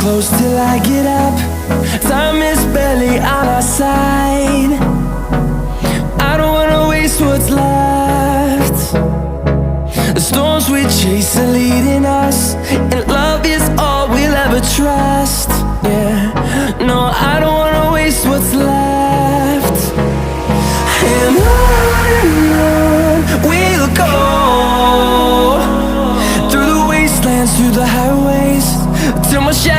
close till I get up. Time is barely on our side. I don't wanna waste what's left. The storms we chase are leading us, and love is all we'll ever trust. Yeah, no, I don't wanna waste what's left. And on we'll go, through the wastelands, through the highways, till my shadow